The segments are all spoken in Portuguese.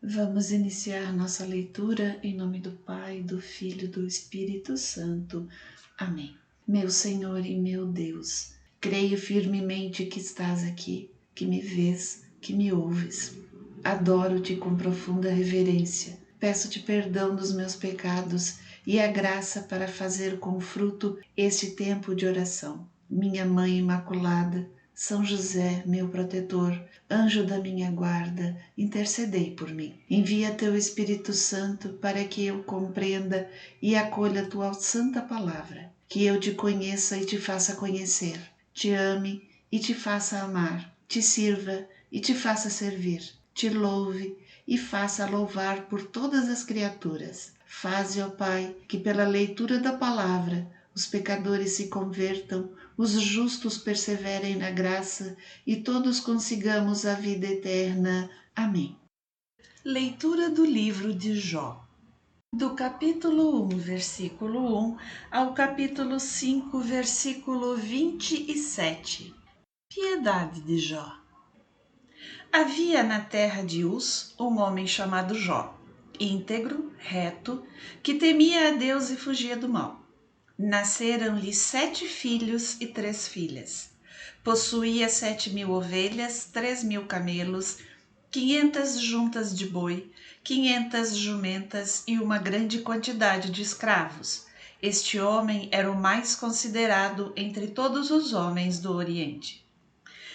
Vamos iniciar nossa leitura em nome do Pai, do Filho e do Espírito Santo. Amém. Meu Senhor e meu Deus, creio firmemente que estás aqui, que me vês, que me ouves. Adoro-te com profunda reverência. Peço-te perdão dos meus pecados e a graça para fazer com fruto este tempo de oração. Minha Mãe Imaculada, São José, meu protetor, anjo da minha guarda, intercedei por mim. Envia teu Espírito Santo para que eu compreenda e acolha a tua santa palavra, que eu te conheça e te faça conhecer, te ame e te faça amar, te sirva e te faça servir, te louve e faça louvar por todas as criaturas. Faze, ó Pai, que pela leitura da palavra os pecadores se convertam, os justos perseverem na graça e todos consigamos a vida eterna. Amém. Leitura do livro de Jó. Do capítulo 1, versículo 1 ao capítulo 5, versículo 27. Piedade de Jó. Havia na terra de Uz um homem chamado Jó, íntegro, reto, que temia a Deus e fugia do mal. Nasceram-lhe 7 filhos e 3 filhas. Possuía 7.000 ovelhas, 3.000 camelos, 500 juntas de boi, 500 jumentas e uma grande quantidade de escravos. Este homem era o mais considerado entre todos os homens do Oriente.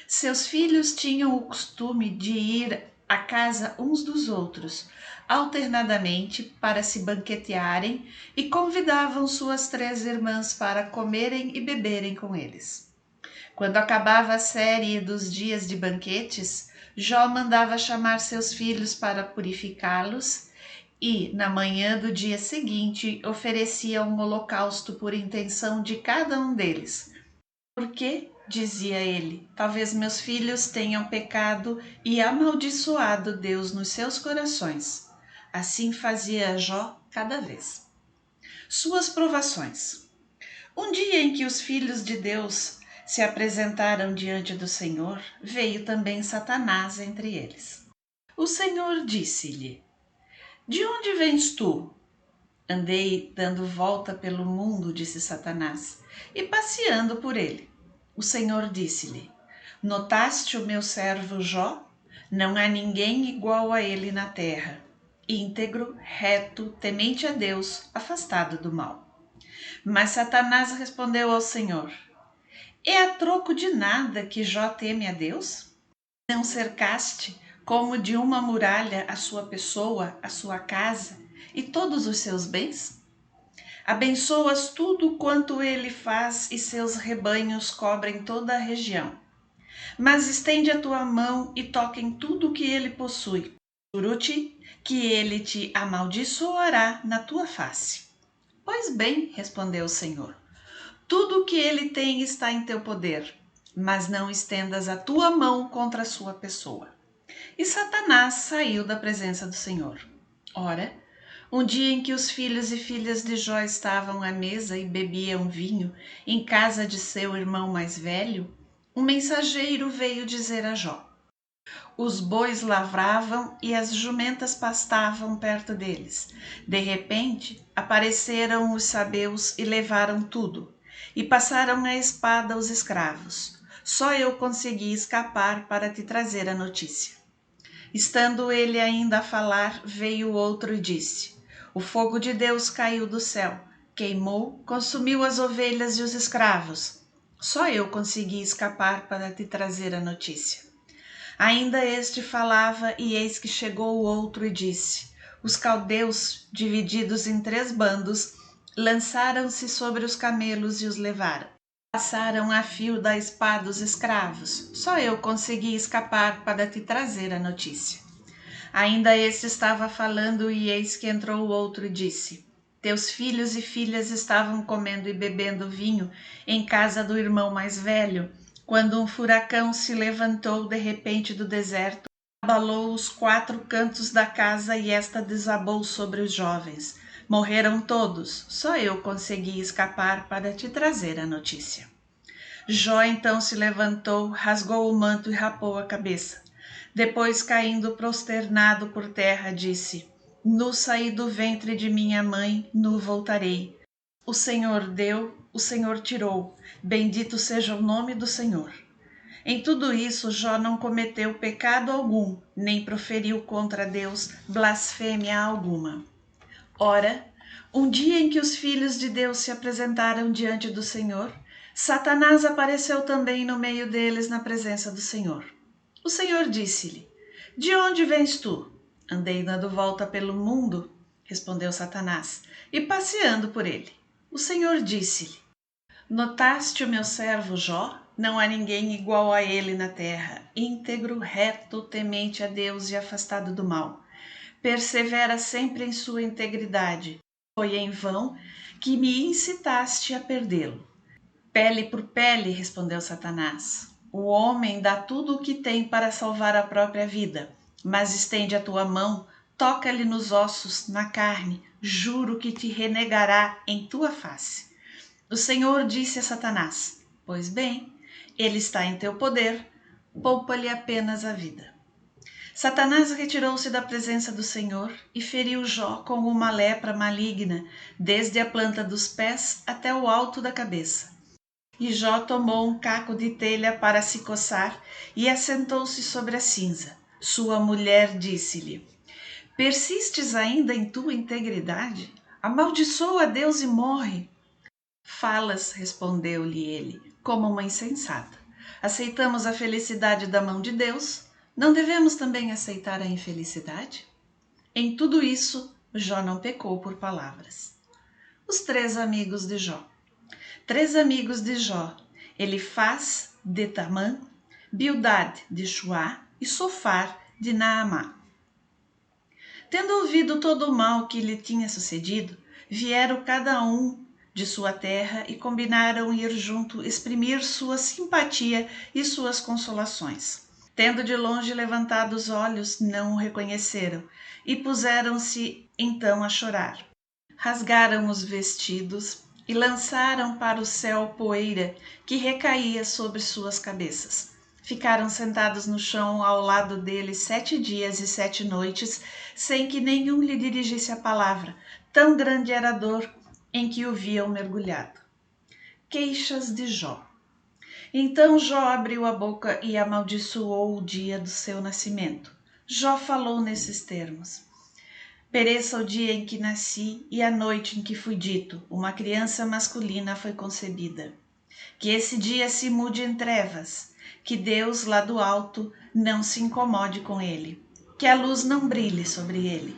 Seus filhos tinham o costume de ir à casa uns dos outros, alternadamente para se banquetearem, e convidavam suas 3 irmãs para comerem e beberem com eles. Quando acabava a série dos dias de banquetes, Jó mandava chamar seus filhos para purificá-los e, na manhã do dia seguinte, oferecia um holocausto por intenção de cada um deles. Porque, dizia ele, talvez meus filhos tenham pecado e amaldiçoado Deus nos seus corações. Assim fazia Jó cada vez. Suas provações. Um dia em que os filhos de Deus se apresentaram diante do Senhor, veio também Satanás entre eles. O Senhor disse-lhe: De onde vens tu? Andei dando volta pelo mundo, disse Satanás, e passeando por ele. O Senhor disse-lhe: Notaste o meu servo Jó? Não há ninguém igual a ele na terra. Íntegro, reto, temente a Deus, afastado do mal. Mas Satanás respondeu ao Senhor: É a troco de nada que Jó teme a Deus? Não cercaste, como de uma muralha, a sua pessoa, a sua casa e todos os seus bens? Abençoas tudo quanto ele faz e seus rebanhos cobrem toda a região. Mas estende a tua mão e toca em tudo que ele possui. Juro-te que ele te amaldiçoará na tua face. Pois bem, respondeu o Senhor, tudo o que ele tem está em teu poder, mas não estendas a tua mão contra a sua pessoa. E Satanás saiu da presença do Senhor. Ora, um dia em que os filhos e filhas de Jó estavam à mesa e bebiam vinho em casa de seu irmão mais velho, um mensageiro veio dizer a Jó: Os bois lavravam e as jumentas pastavam perto deles. De repente, apareceram os sabeus e levaram tudo, e passaram a espada os escravos. Só eu consegui escapar para te trazer a notícia. Estando ele ainda a falar, veio outro e disse: O fogo de Deus caiu do céu, queimou, consumiu as ovelhas e os escravos. Só eu consegui escapar para te trazer a notícia. Ainda este falava, e eis que chegou o outro e disse: Os caldeus, divididos em 3 bandos, lançaram-se sobre os camelos e os levaram. Passaram a fio da espada os escravos. Só eu consegui escapar para te trazer a notícia. Ainda este estava falando, e eis que entrou o outro e disse: Teus filhos e filhas estavam comendo e bebendo vinho em casa do irmão mais velho, quando um furacão se levantou de repente do deserto, abalou os 4 cantos da casa e esta desabou sobre os jovens. Morreram todos, só eu consegui escapar para te trazer a notícia. Jó então se levantou, rasgou o manto e rapou a cabeça. Depois, caindo prosternado por terra, disse: Nu saí do ventre de minha mãe, nu voltarei. O Senhor deu, o Senhor tirou. Bendito seja o nome do Senhor. Em tudo isso, Jó não cometeu pecado algum, nem proferiu contra Deus blasfêmia alguma. Ora, um dia em que os filhos de Deus se apresentaram diante do Senhor, Satanás apareceu também no meio deles na presença do Senhor. O Senhor disse-lhe: De onde vens tu? Andei dando volta pelo mundo, respondeu Satanás, e passeando por ele. O Senhor disse-lhe: Notaste o meu servo Jó? Não há ninguém igual a ele na terra, íntegro, reto, temente a Deus e afastado do mal. Persevera sempre em sua integridade. Foi em vão que me incitaste a perdê-lo. Pele por pele, respondeu Satanás. O homem dá tudo o que tem para salvar a própria vida, mas estende a tua mão, toca-lhe nos ossos, na carne, juro que te renegará em tua face. O Senhor disse a Satanás: Pois bem, ele está em teu poder, poupa-lhe apenas a vida. Satanás retirou-se da presença do Senhor e feriu Jó com uma lepra maligna, desde a planta dos pés até o alto da cabeça. E Jó tomou um caco de telha para se coçar e assentou-se sobre a cinza. Sua mulher disse-lhe: Persistes ainda em tua integridade? Amaldiçoa a Deus e morre. Falas, respondeu-lhe ele, como uma insensata. Aceitamos a felicidade da mão de Deus, não devemos também aceitar a infelicidade? Em tudo isso, Jó não pecou por palavras. Os três amigos de Jó. Três amigos de Jó, Elifaz de Temã, Bildad de Shuá e Sofar de Naamá. Tendo ouvido todo o mal que lhe tinha sucedido, vieram cada um de sua terra e combinaram ir junto exprimir sua simpatia e suas consolações. Tendo de longe levantado os olhos, não o reconheceram e puseram-se então a chorar. Rasgaram os vestidos e lançaram para o céu poeira que recaía sobre suas cabeças. Ficaram sentados no chão ao lado dele 7 dias e 7 noites, sem que nenhum lhe dirigisse a palavra, tão grande era a dor em que o viam mergulhado. Queixas de Jó. Então Jó abriu a boca e amaldiçoou o dia do seu nascimento. Jó falou nesses termos: Pereça o dia em que nasci e a noite em que fui dito, uma criança masculina foi concebida. Que esse dia se mude em trevas, que Deus lá do alto não se incomode com ele, que a luz não brilhe sobre ele,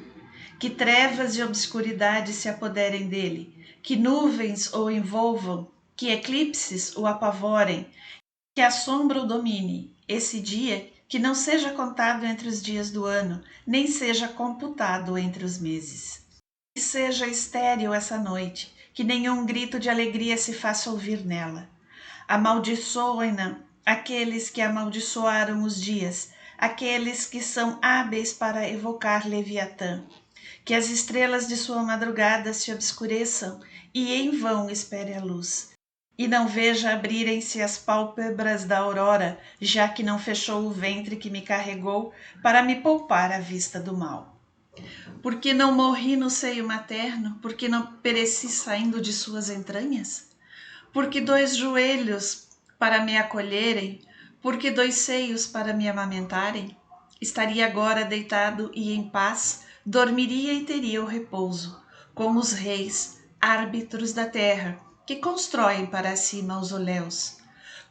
que trevas e obscuridade se apoderem dele, que nuvens o envolvam, que eclipses o apavorem, que a sombra o domine. Esse dia que não seja contado entre os dias do ano, nem seja computado entre os meses. Que seja estéril essa noite, que nenhum grito de alegria se faça ouvir nela. Amaldiçoem-na aqueles que amaldiçoaram os dias, aqueles que são hábeis para evocar Leviatã. Que as estrelas de sua madrugada se obscureçam e em vão espere a luz. E não veja abrirem-se as pálpebras da aurora, já que não fechou o ventre que me carregou para me poupar a vista do mal. Porque não morri no seio materno, porque não pereci saindo de suas entranhas? Porque 2 joelhos para me acolherem, porque 2 seios para me amamentarem? Estaria agora deitado e em paz, dormiria e teria o repouso, como os reis, árbitros da terra, que constroem para si mausoléus,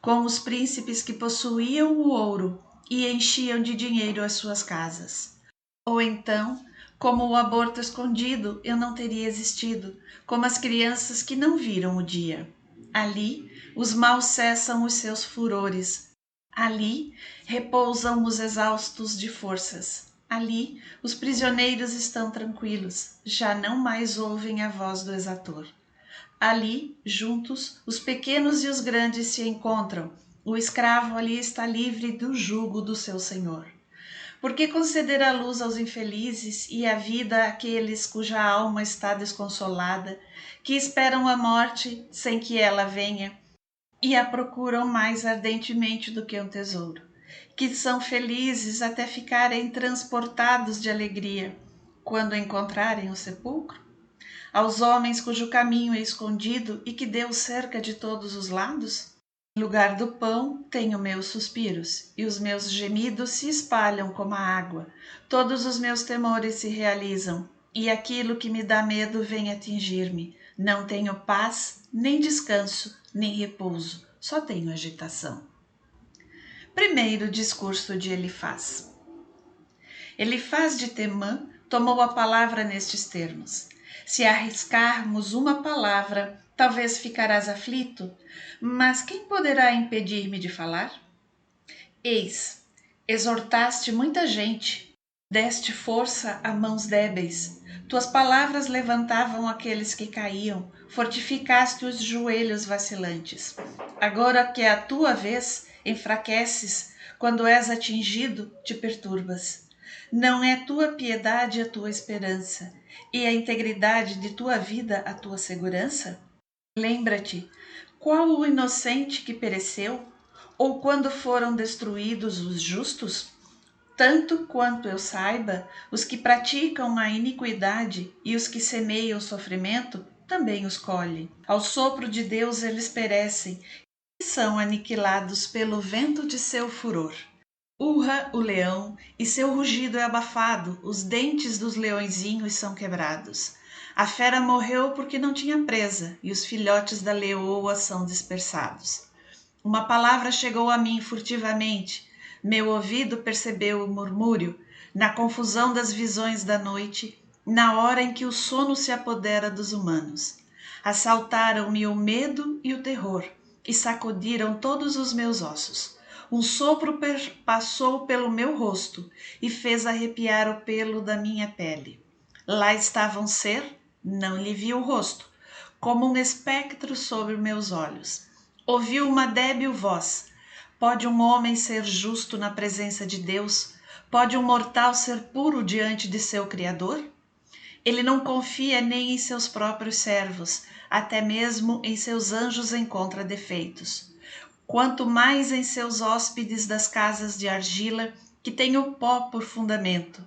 como os príncipes que possuíam o ouro e enchiam de dinheiro as suas casas. Ou então, como o aborto escondido, eu não teria existido, como as crianças que não viram o dia. Ali, os maus cessam os seus furores. Ali, repousam os exaustos de forças. Ali, os prisioneiros estão tranquilos, já não mais ouvem a voz do exator. Ali, juntos, os pequenos e os grandes se encontram. O escravo ali está livre do jugo do seu senhor. Por que conceder a luz aos infelizes e a vida àqueles cuja alma está desconsolada, que esperam a morte sem que ela venha e a procuram mais ardentemente do que um tesouro? que são felizes até ficarem transportados de alegria quando encontrarem o sepulcro? Aos homens cujo caminho é escondido e que Deus cerca de todos os lados? Em lugar do pão, tenho meus suspiros, e os meus gemidos se espalham como a água. Todos os meus temores se realizam, e aquilo que me dá medo vem atingir-me. Não tenho paz, nem descanso, nem repouso, só tenho agitação. Primeiro discurso de Elifaz. Elifaz de Temã tomou a palavra nestes termos: se arriscarmos uma palavra, talvez ficarás aflito, mas quem poderá impedir-me de falar? Eis, exortaste muita gente, deste força a mãos débeis, tuas palavras levantavam aqueles que caíam, fortificaste os joelhos vacilantes. Agora que é a tua vez, enfraqueces, quando és atingido, te perturbas. Não é tua piedade a tua esperança, e a integridade de tua vida a tua segurança? Lembra-te, qual o inocente que pereceu? Ou quando foram destruídos os justos? Tanto quanto eu saiba, os que praticam a iniquidade e os que semeiam o sofrimento também os colhem. Ao sopro de Deus eles perecem e são aniquilados pelo vento de seu furor. Urra o leão e seu rugido é abafado, os dentes dos leõezinhos são quebrados. A fera morreu porque não tinha presa e os filhotes da leoa são dispersados. Uma palavra chegou a mim furtivamente, meu ouvido percebeu o murmúrio, na confusão das visões da noite, na hora em que o sono se apodera dos humanos. Assaltaram-me o medo e o terror e sacudiram todos os meus ossos. Um sopro passou pelo meu rosto e fez arrepiar o pelo da minha pele. Lá estava um ser, não lhe vi o rosto, como um espectro sobre meus olhos. Ouvi uma débil voz: pode um homem ser justo na presença de Deus? Pode um mortal ser puro diante de seu Criador? Ele não confia nem em seus próprios servos, até mesmo em seus anjos encontra defeitos. Quanto mais em seus hóspedes das casas de argila, que têm o pó por fundamento.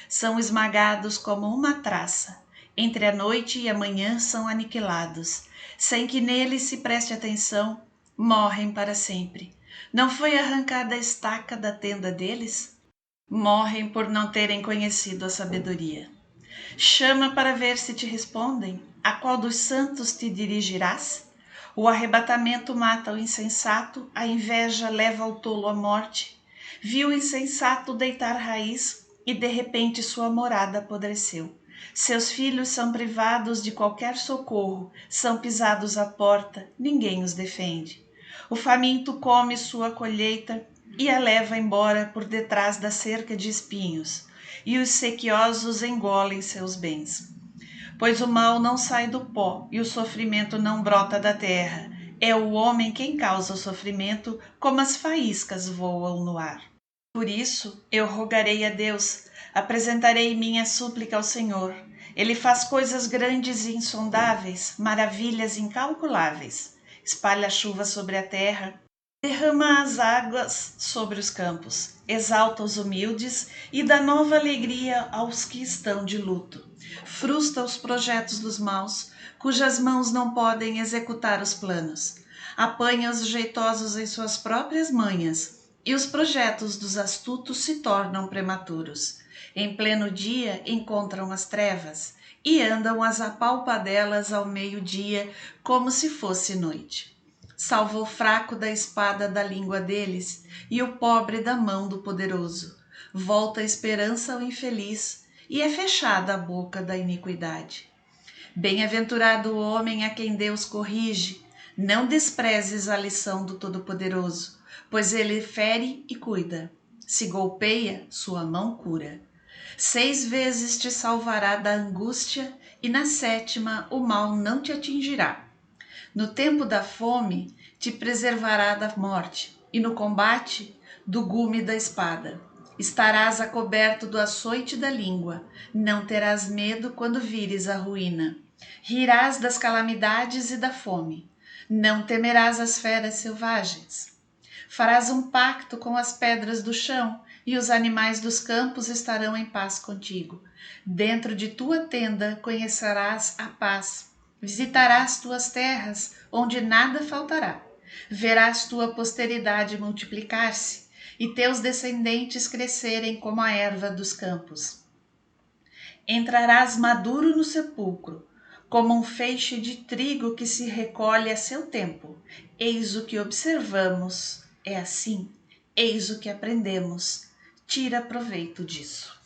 São esmagados como uma traça. Entre a noite e a manhã são aniquilados. Sem que neles se preste atenção, morrem para sempre. Não foi arrancada a estaca da tenda deles? Morrem por não terem conhecido a sabedoria. Chama para ver se te respondem. A qual dos santos te dirigirás? O arrebatamento mata o insensato, a inveja leva o tolo à morte. Viu o insensato deitar raiz e de repente sua morada apodreceu. Seus filhos são privados de qualquer socorro, são pisados à porta, ninguém os defende. O faminto come sua colheita e a leva embora por detrás da cerca de espinhos, e os sequiosos engolem seus bens. Pois o mal não sai do pó e o sofrimento não brota da terra. É o homem quem causa o sofrimento, como as faíscas voam no ar. Por isso eu rogarei a Deus, apresentarei minha súplica ao Senhor. Ele faz coisas grandes e insondáveis, maravilhas incalculáveis. Espalha a chuva sobre a terra, derrama as águas sobre os campos, exalta os humildes e dá nova alegria aos que estão de luto. Frustra os projetos dos maus, cujas mãos não podem executar os planos. Apanha os jeitosos em suas próprias manhas, e os projetos dos astutos se tornam prematuros. Em pleno dia encontram as trevas, e andam as apalpadelas ao meio-dia, como se fosse noite. Salva o fraco da espada da língua deles, e o pobre da mão do poderoso. Volta a esperança ao infeliz, e é fechada a boca da iniquidade. Bem-aventurado o homem a quem Deus corrige, não desprezes a lição do Todo-Poderoso, pois ele fere e cuida. Se golpeia, sua mão cura. 6 vezes te salvará da angústia, e na 7ª o mal não te atingirá. No tempo da fome, te preservará da morte, e no combate, do gume da espada. Estarás acoberto do açoite da língua, não terás medo quando vires a ruína. Rirás das calamidades e da fome, não temerás as feras selvagens. Farás um pacto com as pedras do chão, e os animais dos campos estarão em paz contigo. Dentro de tua tenda conhecerás a paz. Visitarás tuas terras, onde nada faltará. Verás tua posteridade multiplicar-se, e teus descendentes crescerem como a erva dos campos. Entrarás maduro no sepulcro, como um feixe de trigo que se recolhe a seu tempo. Eis o que observamos, é assim, eis o que aprendemos. Tira proveito disso.